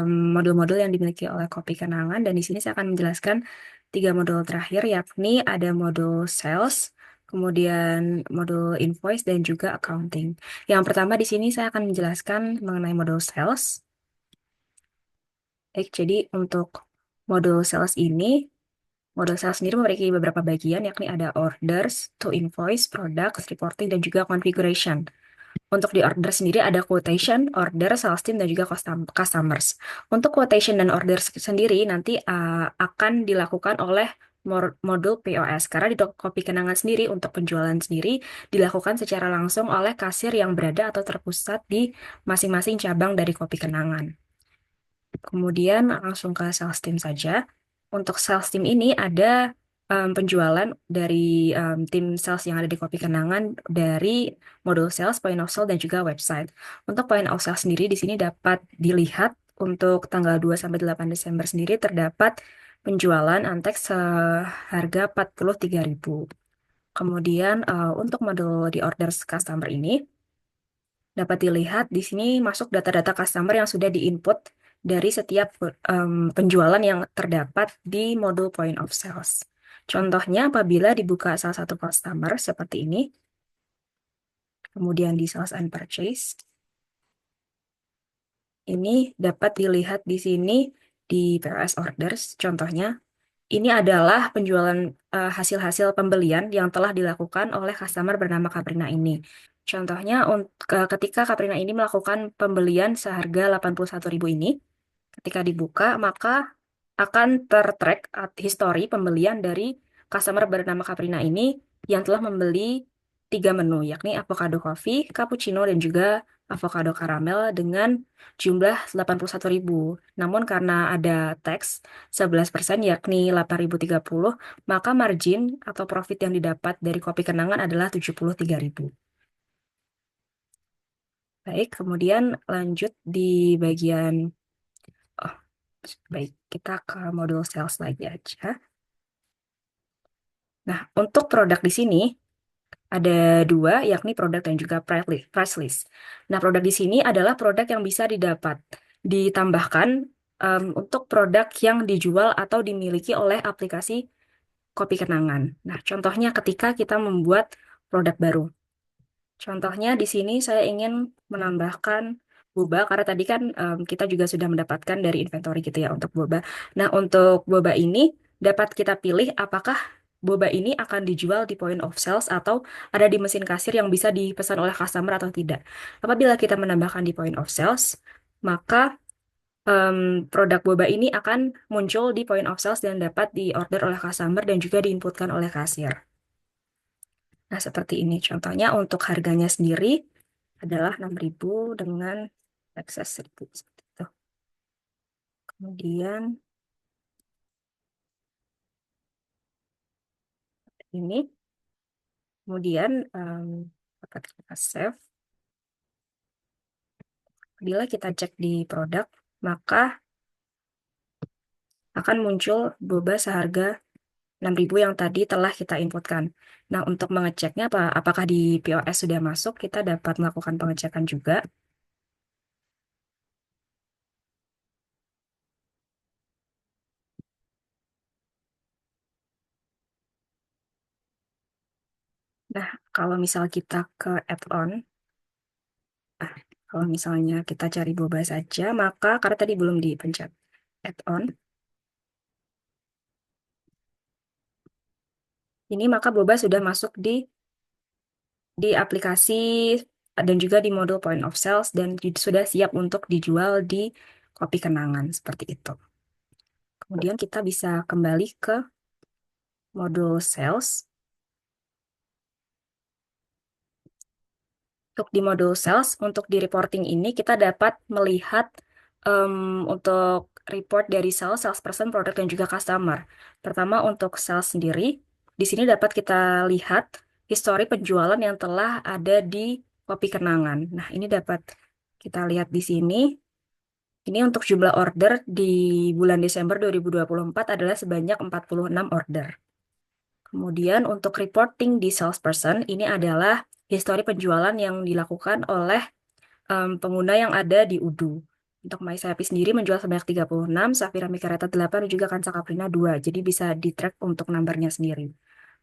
modul-modul yang dimiliki oleh Kopi Kenangan, dan di sini saya akan menjelaskan 3 modul terakhir, yakni ada modul sales, kemudian modul invoice, dan juga accounting. Yang pertama di sini saya akan menjelaskan mengenai modul sales. Baik, jadi untuk modul sales ini, modul sales sendiri memiliki beberapa bagian, yakni ada orders, to invoice, products, reporting, dan juga configuration. Untuk di order sendiri ada quotation, order, sales team, dan juga customers. Untuk quotation dan order sendiri nanti akan dilakukan oleh modul POS. Karena di kopi kenangan sendiri untuk penjualan sendiri dilakukan secara langsung oleh kasir yang berada atau terpusat di masing-masing cabang dari kopi kenangan. Kemudian langsung ke sales team saja. Untuk sales team ini ada penjualan dari tim sales yang ada di Kopi Kenangan dari modul sales, point of sale, dan juga website. Untuk point of sale sendiri di sini dapat dilihat untuk tanggal 2 sampai 8 Desember sendiri terdapat penjualan Antek seharga 43.000. Kemudian untuk modul di order customer ini dapat dilihat di sini masuk data-data customer yang sudah diinput dari setiap penjualan yang terdapat di modul point of sales. Contohnya apabila dibuka salah satu customer seperti ini, kemudian di sales and purchase, ini dapat dilihat di sini di POS orders. Contohnya, ini adalah penjualan hasil-hasil pembelian yang telah dilakukan oleh customer bernama Kaprina ini. Contohnya, ketika Kaprina ini melakukan pembelian seharga 81.000 ini, ketika dibuka, maka akan tertrack histori pembelian dari customer bernama Kaprina ini yang telah membeli 3 menu, yakni avocado coffee, cappuccino, dan juga avocado caramel dengan jumlah 81.000. Namun karena ada tax 11%, yakni 8.030, maka margin atau profit yang didapat dari kopi kenangan adalah 73.000. Baik, kemudian lanjut di bagian Oh, baik, kita ke modul sales lagi aja. Nah, untuk produk di sini ada 2, yakni produk dan juga price list. Nah, produk di sini adalah produk yang bisa ditambahkan untuk produk yang dijual atau dimiliki oleh aplikasi Kopi Kenangan. Nah, contohnya ketika kita membuat produk baru. Contohnya di sini saya ingin menambahkan boba, karena tadi kan kita juga sudah mendapatkan dari inventory gitu ya untuk boba. Nah, untuk boba ini dapat kita pilih apakah boba ini akan dijual di point of sales atau ada di mesin kasir yang bisa dipesan oleh customer atau tidak. Apabila kita menambahkan di point of sales, maka produk boba ini akan muncul di point of sales dan dapat diorder oleh customer dan juga diinputkan oleh kasir. Nah, seperti ini contohnya. Untuk harganya sendiri adalah 6.000 dengan excess 1.000 seperti itu. Kemudian ini, kemudian dapat kita save. Bila kita cek di produk, maka akan muncul boba seharga 6.000 yang tadi telah kita inputkan. Nah, untuk mengeceknya apakah di POS sudah masuk, kita dapat melakukan pengecekan juga. Nah, kalau misal kita ke add-on, kalau misalnya kita cari boba saja, maka karena tadi belum dipencet add-on, ini maka boba sudah masuk di aplikasi dan juga di modul point of sales dan sudah siap untuk dijual di Kopi Kenangan seperti itu. Kemudian kita bisa kembali ke modul sales. Untuk di modul sales, untuk di reporting ini kita dapat melihat untuk report dari sales person, produk, dan juga customer. Pertama untuk sales sendiri, di sini dapat kita lihat histori penjualan yang telah ada di Kopi Kenangan. Nah, ini dapat kita lihat di sini. Ini untuk jumlah order di bulan Desember 2024 adalah sebanyak 46 order. Kemudian untuk reporting di salesperson, ini adalah histori penjualan yang dilakukan oleh pengguna yang ada di Udu. Untuk MySapi sendiri menjual sebanyak 36, Safira Mikareta 8, dan juga Kansa Kaprina 2. Jadi bisa di-track untuk numbernya sendiri.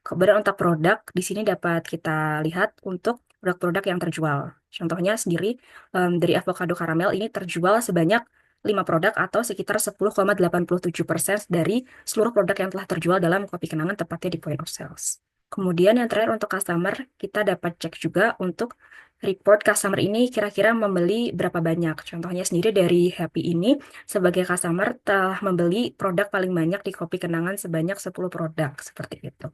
Kemudian untuk produk, di sini dapat kita lihat untuk produk-produk yang terjual. Contohnya sendiri, dari avocado karamel ini terjual sebanyak 5 produk atau sekitar 10,87% dari seluruh produk yang telah terjual dalam kopi kenangan tepatnya di point of sales. Kemudian yang terakhir untuk customer, kita dapat cek juga untuk report customer ini kira-kira membeli berapa banyak. Contohnya sendiri dari Happy ini, sebagai customer telah membeli produk paling banyak di kopi kenangan sebanyak 10 produk, seperti itu.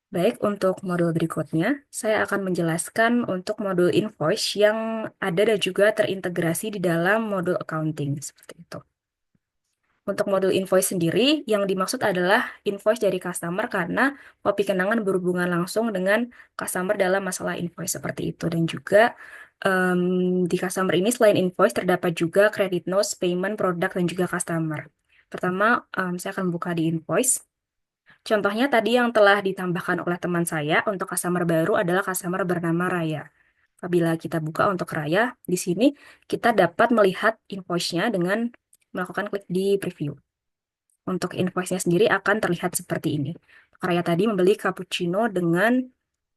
Baik, untuk modul berikutnya, saya akan menjelaskan untuk modul invoice yang ada dan juga terintegrasi di dalam modul accounting, seperti itu. Untuk modul invoice sendiri, yang dimaksud adalah invoice dari customer karena kopi kenangan berhubungan langsung dengan customer dalam masalah invoice seperti itu. Dan juga di customer ini selain invoice terdapat juga credit notes, payment, produk, dan juga customer. Pertama, saya akan buka di invoice. Contohnya tadi yang telah ditambahkan oleh teman saya untuk customer baru adalah customer bernama Raya. Apabila kita buka untuk Raya, di sini kita dapat melihat invoice-nya dengan melakukan klik di preview. Untuk invoice-nya sendiri akan terlihat seperti ini. Raya tadi membeli cappuccino dengan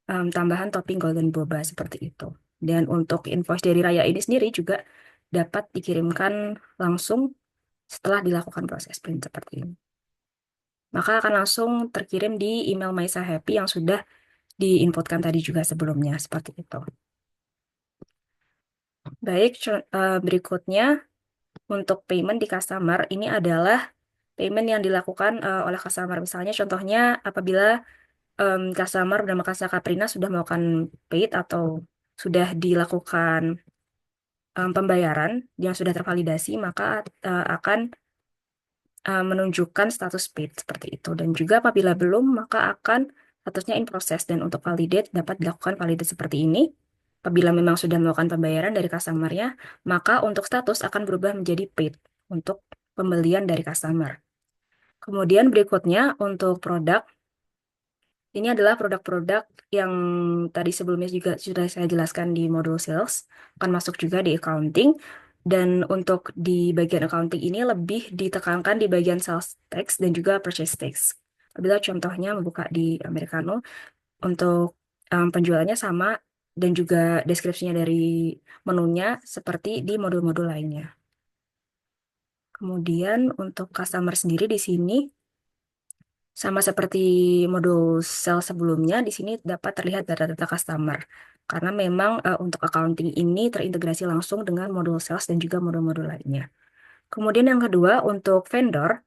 tambahan topping golden boba seperti itu. Dan untuk invoice dari Raya ini sendiri juga dapat dikirimkan langsung setelah dilakukan proses print seperti ini. Maka akan langsung terkirim di email Maisa Happy yang sudah diinputkan tadi juga sebelumnya, seperti itu. Baik, berikutnya untuk payment di customer, ini adalah payment yang dilakukan oleh customer. Misalnya contohnya apabila customer bernama Kasa Kaprina sudah melakukan paid atau sudah dilakukan pembayaran yang sudah tervalidasi, maka akan menunjukkan status paid seperti itu. Dan juga apabila belum, maka akan statusnya in process. Dan untuk validate dapat dilakukan validate seperti ini. Apabila memang sudah melakukan pembayaran dari customer-nya, maka untuk status akan berubah menjadi paid untuk pembelian dari customer. Kemudian berikutnya untuk produk, ini adalah produk-produk yang tadi sebelumnya juga sudah saya jelaskan di modul sales, akan masuk juga di accounting. Dan untuk di bagian accounting ini lebih ditekankan di bagian sales tax dan juga purchase tax. Apabila contohnya membuka di Americano, untuk penjualannya sama dan juga deskripsinya dari menunya seperti di modul-modul lainnya. Kemudian untuk customer sendiri di sini sama seperti modul sales sebelumnya, di sini dapat terlihat data-data customer. Karena memang untuk accounting ini terintegrasi langsung dengan modul sales dan juga modul-modul lainnya. Kemudian yang kedua, untuk vendor,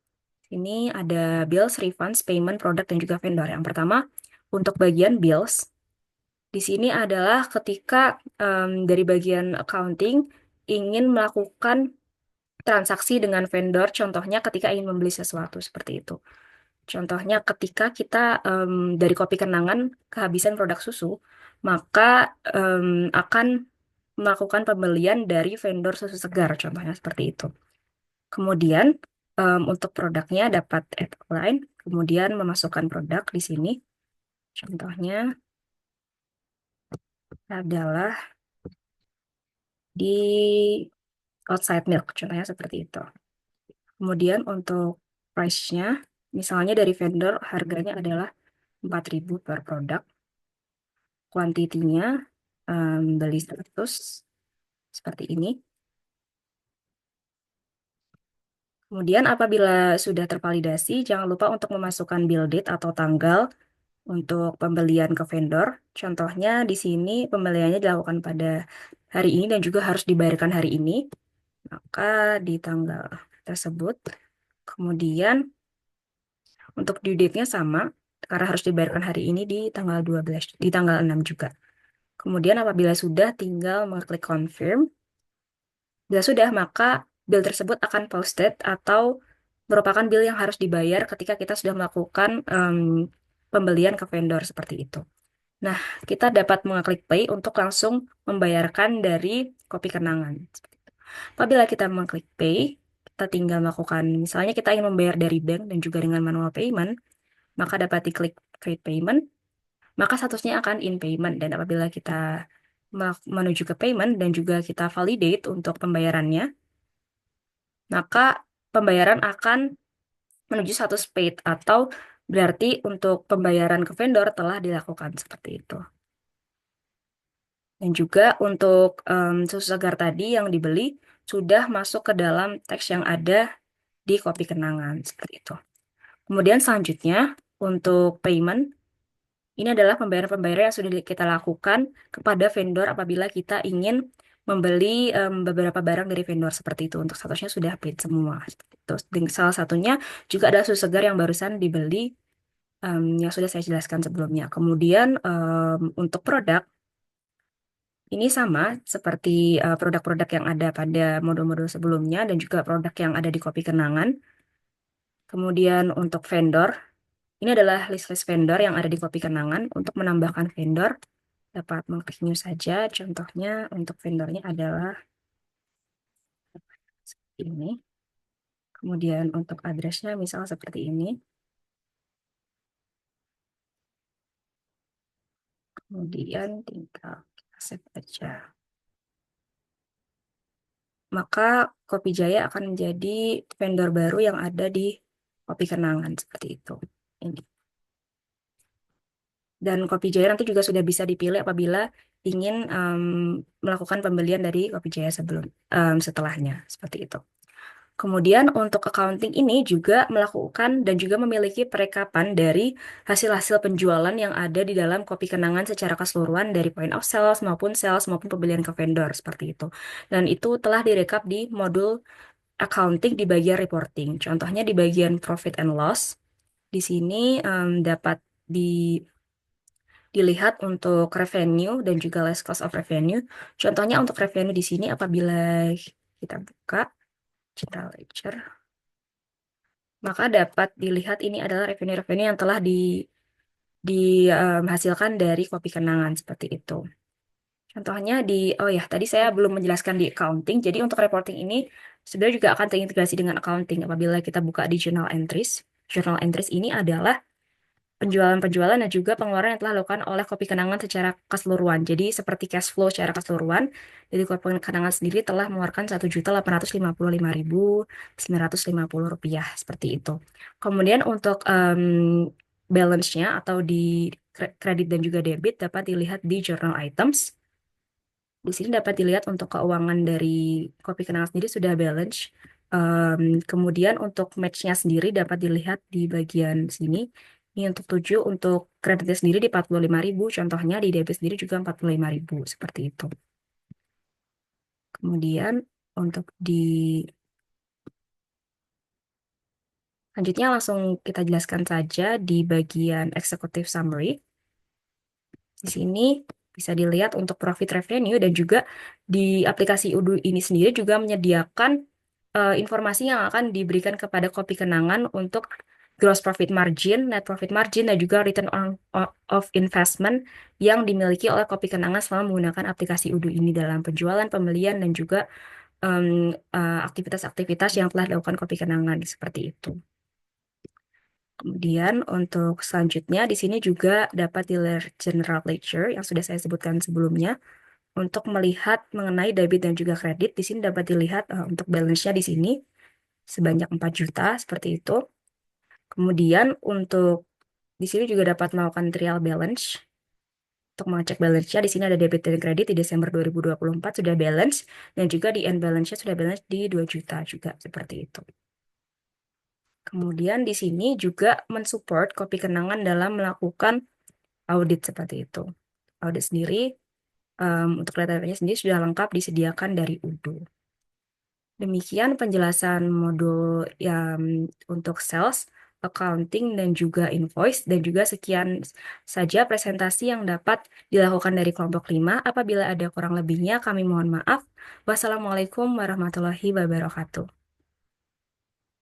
ini ada bills, refunds, payment, product, dan juga vendor. Yang pertama, untuk bagian bills, di sini adalah ketika dari bagian accounting ingin melakukan transaksi dengan vendor, contohnya ketika ingin membeli sesuatu seperti itu. Contohnya ketika kita dari kopi kenangan kehabisan produk susu, maka akan melakukan pembelian dari vendor susu segar, contohnya seperti itu. Kemudian untuk produknya dapat add line, kemudian memasukkan produk di sini. Contohnya adalah di outside milk, contohnya seperti itu. Kemudian untuk price-nya, misalnya dari vendor harganya adalah 4.000 per produk. Kuantitinya beli 100 seperti ini. Kemudian apabila sudah tervalidasi, jangan lupa untuk memasukkan bill date atau tanggal untuk pembelian ke vendor. Contohnya di sini pembeliannya dilakukan pada hari ini dan juga harus dibayarkan hari ini. Maka di tanggal tersebut. Kemudian untuk due date-nya sama, karena harus dibayarkan hari ini di tanggal 12, di tanggal 6 juga. Kemudian apabila sudah, tinggal mengklik confirm. Bila sudah, maka bill tersebut akan posted atau merupakan bill yang harus dibayar ketika kita sudah melakukan pembelian ke vendor seperti itu. Nah, kita dapat mengklik pay untuk langsung membayarkan dari kopi kenangan. Apabila kita mengklik pay, kita tinggal melakukan, misalnya kita ingin membayar dari bank dan juga dengan manual payment, maka dapat diklik create payment, maka statusnya akan in payment. Dan apabila kita menuju ke payment dan juga kita validate untuk pembayarannya, maka pembayaran akan menuju status paid atau berarti untuk pembayaran ke vendor telah dilakukan seperti itu. Dan juga untuk susu segar tadi yang dibeli sudah masuk ke dalam teks yang ada di kopi kenangan seperti itu. Kemudian selanjutnya untuk payment, ini adalah pembayaran-pembayaran yang sudah kita lakukan kepada vendor apabila kita ingin membeli beberapa barang dari vendor seperti itu. Untuk statusnya sudah paid semua. Seperti itu. Dan salah satunya juga ada susu segar yang barusan dibeli yang sudah saya jelaskan sebelumnya. Kemudian untuk produk, ini sama seperti produk-produk yang ada pada modul-modul sebelumnya dan juga produk yang ada di kopi kenangan. Kemudian untuk vendor, ini adalah list-list vendor yang ada di kopi kenangan. Untuk menambahkan vendor, dapat mengklik new saja. Contohnya untuk vendornya adalah ini. Kemudian untuk addressnya misal seperti ini. Kemudian tinggal kita save aja. Maka Kopi Jaya akan menjadi vendor baru yang ada di kopi kenangan seperti itu. Ini. Dan Kopi Jaya nanti juga sudah bisa dipilih apabila ingin melakukan pembelian dari Kopi Jaya setelahnya seperti itu. Kemudian untuk accounting ini juga melakukan dan juga memiliki perekapan dari hasil-hasil penjualan yang ada di dalam kopi kenangan secara keseluruhan dari point of sales maupun pembelian ke vendor seperti itu. Dan itu telah direkap di modul accounting di bagian reporting. Contohnya di bagian profit and loss. Di sini dapat dilihat untuk revenue dan juga less cost of revenue. Contohnya untuk revenue di sini apabila kita buka General Ledger, maka dapat dilihat ini adalah revenue-revenue yang telah dihasilkan dari kopi kenangan seperti itu. Contohnya oh ya, tadi saya belum menjelaskan di accounting. Jadi untuk reporting ini sebenarnya juga akan terintegrasi dengan accounting apabila kita buka di journal entries. Journal entries ini adalah penjualan-penjualan dan juga pengeluaran yang telah dilakukan oleh kopi kenangan secara keseluruhan. Jadi seperti cash flow secara keseluruhan, jadi kopi kenangan sendiri telah mengeluarkan 1.855.950 rupiah seperti itu. Kemudian untuk balance-nya atau di kredit dan juga debit dapat dilihat di journal items. Di sini dapat dilihat untuk keuangan dari kopi kenangan sendiri sudah balance. Kemudian untuk match-nya sendiri dapat dilihat di bagian sini. Ini untuk 7, untuk kreditnya sendiri di 45.000, contohnya di debit sendiri juga 45.000, seperti itu. Kemudian untuk selanjutnya langsung kita jelaskan saja di bagian executive summary. Di sini bisa dilihat untuk profit revenue dan juga di aplikasi Udu ini sendiri juga menyediakan informasi yang akan diberikan kepada kopi kenangan untuk gross profit margin, net profit margin, dan juga return of investment yang dimiliki oleh kopi kenangan selama menggunakan aplikasi Udu ini dalam penjualan, pembelian, dan juga aktivitas-aktivitas yang telah dilakukan kopi kenangan seperti itu. Kemudian untuk selanjutnya di sini juga dapat dilihat general ledger yang sudah saya sebutkan sebelumnya. Untuk melihat mengenai debit dan juga kredit, di sini dapat dilihat untuk balance-nya di sini sebanyak 4 juta seperti itu. Kemudian untuk di sini juga dapat melakukan trial balance. Untuk mengecek balance-nya di sini ada debit dan kredit di Desember 2024 sudah balance dan juga di end balance-nya sudah balance di 2 juta juga seperti itu. Kemudian di sini juga mensupport kopi kenangan dalam melakukan audit seperti itu. Audit sendiri untuk data-datanya sendiri sudah lengkap disediakan dari Udo. Demikian penjelasan modul yang untuk sales, accounting, dan juga invoice. Dan juga sekian saja presentasi yang dapat dilakukan dari kelompok 5. Apabila ada kurang lebihnya, kami mohon maaf. Wassalamualaikum warahmatullahi wabarakatuh.